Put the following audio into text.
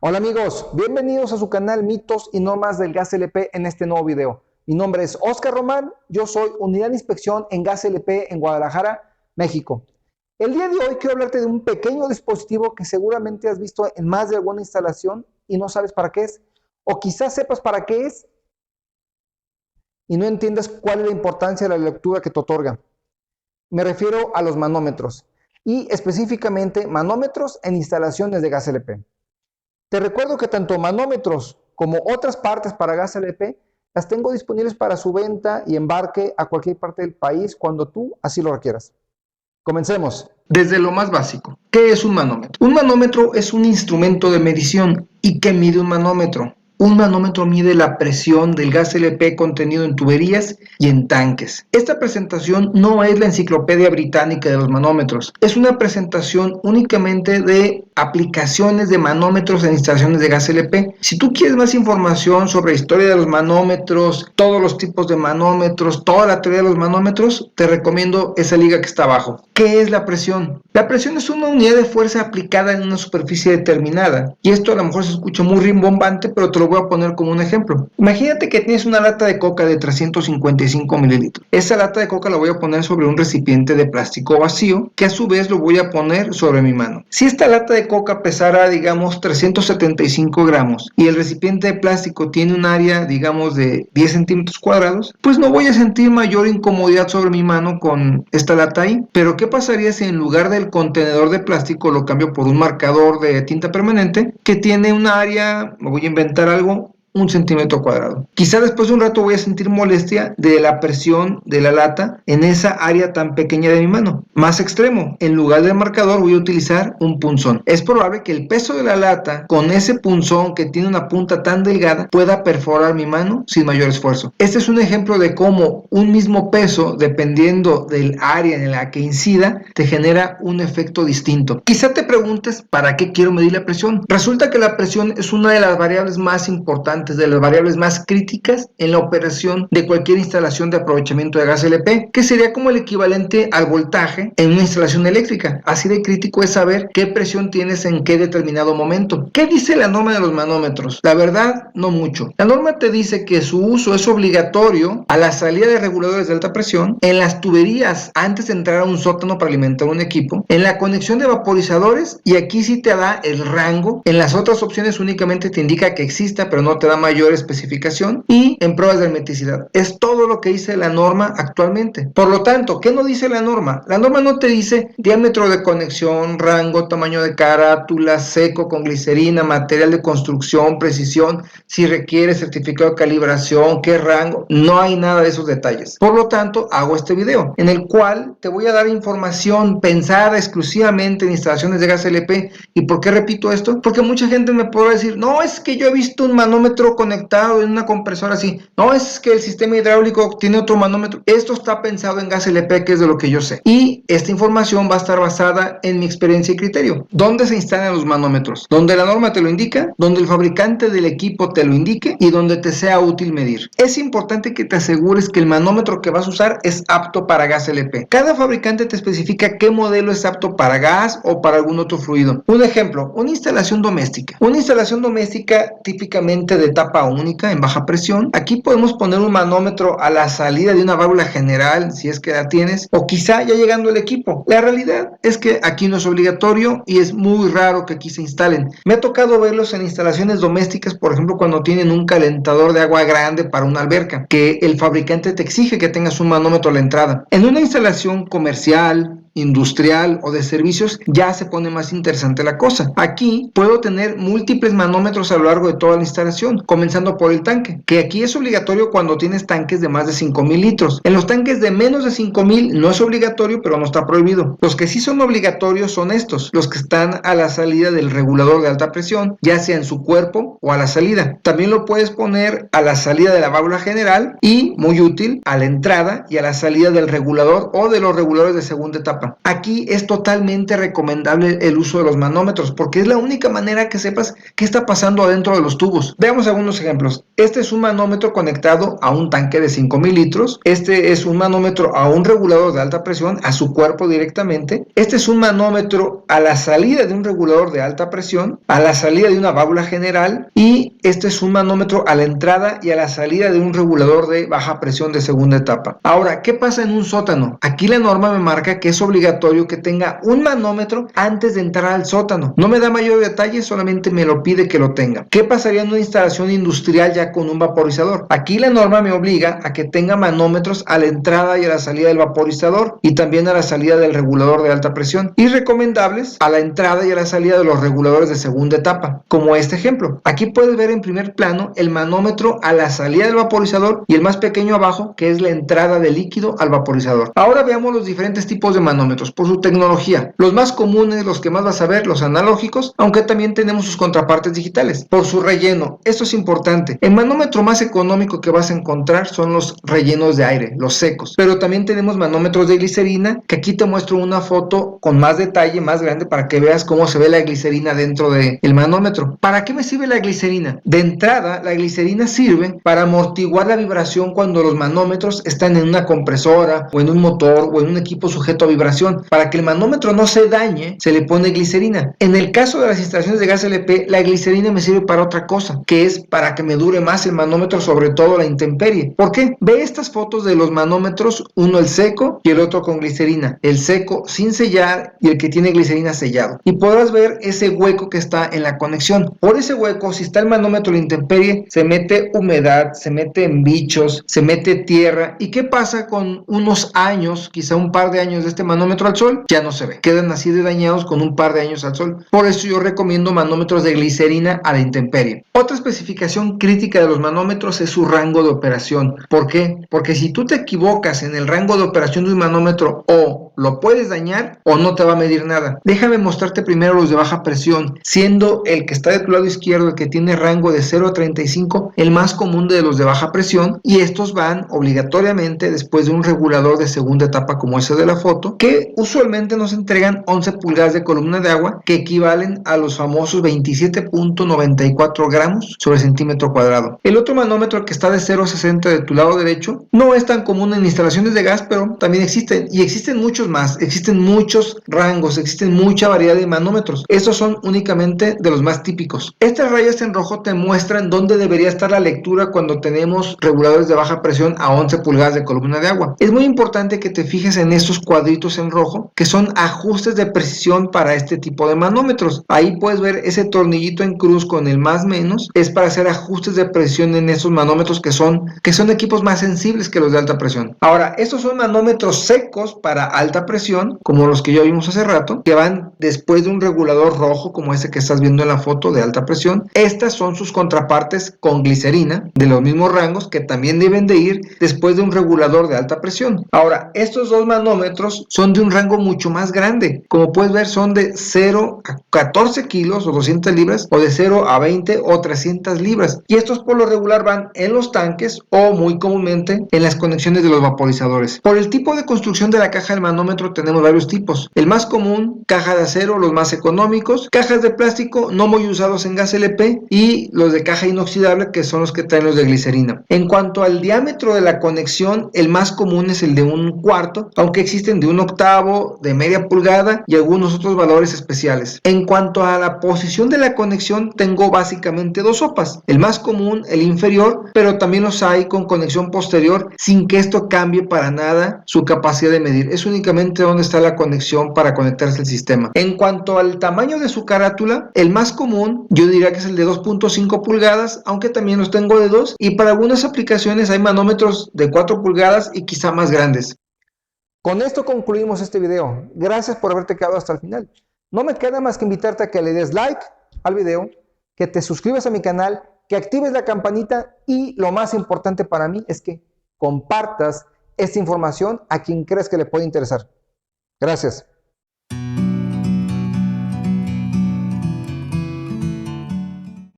Hola amigos, bienvenidos a su canal Mitos y Normas del Gas LP en este nuevo video. Mi nombre es Oscar Román, yo soy Unidad de Inspección en Gas LP en Guadalajara, México. El día de hoy quiero hablarte de un pequeño dispositivo que seguramente has visto en más de alguna instalación y no sabes para qué es, o quizás sepas para qué es y no entiendas cuál es la importancia de la lectura que te otorga. Me refiero a los manómetros y específicamente manómetros en instalaciones de Gas LP. Te recuerdo que tanto manómetros como otras partes para gas LP las tengo disponibles para su venta y embarque a cualquier parte del país cuando tú así lo requieras. Comencemos. Desde lo más básico, ¿qué es un manómetro? Un manómetro es un instrumento de medición. ¿Y qué mide un manómetro? Un manómetro mide la presión del gas LP contenido en tuberías y en tanques. Esta presentación no es la enciclopedia británica de los manómetros, es una presentación únicamente de aplicaciones de manómetros en instalaciones de gas LP. Si tú quieres más información sobre la historia de los manómetros, todos los tipos de manómetros, toda la teoría de los manómetros, te recomiendo esa liga que está abajo. ¿Qué es la presión? La presión es una unidad de fuerza aplicada en una superficie determinada. Y esto a lo mejor se escucha muy rimbombante, pero te lo voy a poner como un ejemplo. Imagínate que tienes una lata de coca de 355 mililitros. Esa lata de coca la voy a poner sobre un recipiente de plástico vacío, que a su vez lo voy a poner sobre mi mano. Si esta lata de coca pesara, digamos, 375 gramos y el recipiente de plástico tiene un área, digamos, de 10 centímetros cuadrados, pues no voy a sentir mayor incomodidad sobre mi mano con esta lata ahí. Pero ¿qué pasaría si en lugar del contenedor de plástico lo cambio por un marcador de tinta permanente que tiene un área, me voy a inventar algo, 1 centímetro cuadrado? Quizá después de un rato voy a sentir molestia de la presión de la lata en esa área tan pequeña de mi mano. Más extremo, en lugar del marcador voy a utilizar un punzón. Es probable que el peso de la lata con ese punzón que tiene una punta tan delgada pueda perforar mi mano sin mayor esfuerzo. Este es un ejemplo de cómo un mismo peso, dependiendo del área en la que incida, te genera un efecto distinto. Quizá te preguntes, ¿para qué quiero medir la presión? Resulta que la presión es una de las variables más importantes, de las variables más críticas en la operación de cualquier instalación de aprovechamiento de gas LP, que sería como el equivalente al voltaje en una instalación eléctrica. Así de crítico es saber qué presión tienes en qué determinado momento. ¿Qué dice la norma de los manómetros? La verdad, no mucho. La norma te dice que su uso es obligatorio a la salida de reguladores de alta presión, en las tuberías antes de entrar a un sótano para alimentar un equipo, en la conexión de vaporizadores, y aquí sí te da el rango. En las otras opciones únicamente te indica que exista, pero no te da mayor especificación, y en pruebas de hermeticidad. Es todo lo que dice la norma actualmente. Por lo tanto, ¿qué no dice la norma? La norma no te dice diámetro de conexión, rango, tamaño de carátula, seco con glicerina, material de construcción, precisión, si requiere certificado de calibración, qué rango. No hay nada de esos detalles. Por lo tanto, hago este video en el cual te voy a dar información pensada exclusivamente en instalaciones de gas LP. ¿Y por qué repito esto? Porque mucha gente me podrá decir, no, es que yo he visto un manómetro conectado en una compresora así, no, es que el sistema hidráulico tiene otro manómetro. Esto está pensado en gas LP, que es de lo que yo sé, y esta información va a estar basada en mi experiencia y criterio. ¿Dónde se instalan los manómetros? Donde la norma te lo indica, donde el fabricante del equipo te lo indique y donde te sea útil medir. Es importante que te asegures que el manómetro que vas a usar es apto para gas LP. Cada fabricante te especifica qué modelo es apto para gas o para algún otro fluido. Un ejemplo, una instalación doméstica. Una instalación doméstica típicamente de tapa única en baja presión. Aquí podemos poner un manómetro a la salida de una válvula general, si es que la tienes, o quizá ya llegando el equipo. La realidad es que aquí no es obligatorio y es muy raro que aquí se instalen. Me ha tocado verlos en instalaciones domésticas, por ejemplo, cuando tienen un calentador de agua grande para una alberca, que el fabricante te exige que tengas un manómetro a la entrada. En una instalación comercial, industrial o de servicios ya se pone más interesante la cosa. Aquí puedo tener múltiples manómetros a lo largo de toda la instalación, comenzando por el tanque, que aquí es obligatorio cuando tienes tanques de más de 5,000 litros. En los tanques de menos de 5,000 no es obligatorio, pero no está prohibido. Los que sí son obligatorios son estos, los que están a la salida del regulador de alta presión, ya sea en su cuerpo o a la salida. También lo puedes poner a la salida de la válvula general y, muy útil, a la entrada y a la salida del regulador o de los reguladores de segunda etapa. tapa. Aquí es totalmente recomendable el uso de los manómetros porque es la única manera que sepas qué está pasando adentro de los tubos. Veamos algunos ejemplos. Este es un manómetro conectado a un tanque de 5,000 litros. Este es un manómetro a un regulador de alta presión, a su cuerpo directamente. Este es un manómetro a la salida de un regulador de alta presión, a la salida de una válvula general, y este es un manómetro a la entrada y a la salida de un regulador de baja presión de segunda etapa. Ahora, ¿qué pasa en un sótano? Aquí la norma me marca que es obligatorio que tenga un manómetro antes de entrar al sótano. No me da mayor detalle, solamente me lo pide que lo tenga. ¿Qué pasaría en una instalación industrial ya con un vaporizador? Aquí la norma me obliga a que tenga manómetros a la entrada y a la salida del vaporizador y también a la salida del regulador de alta presión, y recomendables a la entrada y a la salida de los reguladores de segunda etapa, como este ejemplo. Aquí puedes ver en primer plano el manómetro a la salida del vaporizador y el más pequeño abajo, que es la entrada de líquido al vaporizador. Ahora veamos los diferentes tipos de manómetros por su tecnología. Los más comunes, los que más vas a ver, los analógicos, aunque también tenemos sus contrapartes digitales. Por su relleno, esto es importante. El manómetro más económico que vas a encontrar son los rellenos de aire, los secos, pero también tenemos manómetros de glicerina, que aquí te muestro una foto con más detalle, más grande, para que veas cómo se ve la glicerina dentro del manómetro. ¿Para qué me sirve la glicerina? De entrada, la glicerina sirve para amortiguar la vibración cuando los manómetros están en una compresora o en un motor o en un equipo sujeto a vibración. Para que el manómetro no se dañe, se le pone glicerina. En el caso de las instalaciones de gas LP, la glicerina me sirve para otra cosa, que es para que me dure más el manómetro, sobre todo la intemperie. ¿Por qué? Ve estas fotos de los manómetros, uno el seco y el otro con glicerina. El seco sin sellar y el que tiene glicerina sellado. Y podrás ver ese hueco que está en la conexión. Por ese hueco, si está el manómetro en la intemperie, se mete humedad, se meten bichos, se mete tierra. ¿Y qué pasa con unos años, quizá un par de años de este manómetro al sol? Ya no se ve. Quedan así de dañados con un par de años al sol. Por eso yo recomiendo manómetros de glicerina a la intemperie. Otra especificación crítica de los manómetros es su rango de operación. ¿Por qué? Porque si tú te equivocas en el rango de operación de un manómetro, o lo puedes dañar o no te va a medir nada. Déjame mostrarte primero los de baja presión, siendo el que está de tu lado izquierdo, el que tiene rango de 0 a 35, el más común de los de baja presión, y estos van obligatoriamente después de un regulador de segunda etapa como ese de la foto, que usualmente nos entregan 11 pulgadas de columna de agua, que equivalen a los famosos 27.94 gramos sobre centímetro cuadrado. El otro manómetro, que está de 0 a 60 de tu lado derecho, no es tan común en instalaciones de gas, pero también existen, y existen muchos más, existen muchos rangos, existen mucha variedad de manómetros. Estos son únicamente de los más típicos. Estas rayas en rojo te muestran dónde debería estar la lectura cuando tenemos reguladores de baja presión a 11 pulgadas de columna de agua. Es muy importante que te fijes en estos cuadritos en rojo, que son ajustes de precisión para este tipo de manómetros. Ahí puedes ver ese tornillito en cruz con el más menos, es para hacer ajustes de presión en estos manómetros que son equipos más sensibles que los de alta presión. Ahora, estos son manómetros secos para alta presión, como los que ya vimos hace rato, que van después de un regulador rojo como ese que estás viendo en la foto de alta presión. Estas son sus contrapartes con glicerina de los mismos rangos, que también deben de ir después de un regulador de alta presión. Ahora, estos dos manómetros son de un rango mucho más grande. Como puedes ver, son de 0 a 14 kilos o 200 libras, o de 0 a 20 o 300 libras. Y estos por lo regular van en los tanques o muy comúnmente en las conexiones de los vaporizadores. Por el tipo de construcción de la caja del manómetro tenemos varios tipos. El más común, caja de acero, los más económicos, cajas de plástico no muy usados en gas LP, y los de caja inoxidable, que son los que traen los de glicerina. En cuanto al diámetro de la conexión, el más común es el de 1/4, aunque existen de 1/8, de media pulgada y algunos otros valores especiales. En cuanto a la posición de la conexión, tengo básicamente dos sopas. El más común, el inferior, pero también los hay con conexión posterior, sin que esto cambie para nada su capacidad de medir. Es únicamente donde está la conexión para conectarse al sistema. En cuanto al tamaño de su carátula, el más común yo diría que es el de 2.5 pulgadas, aunque también los tengo de 2, y para algunas aplicaciones hay manómetros de 4 pulgadas y quizá más grandes. Con esto concluimos este video. Gracias por haberte quedado hasta el final. No me queda más que invitarte a que le des like al video, que te suscribas a mi canal, que actives la campanita, y lo más importante para mí es que compartas esta información a quien creas que le puede interesar. Gracias.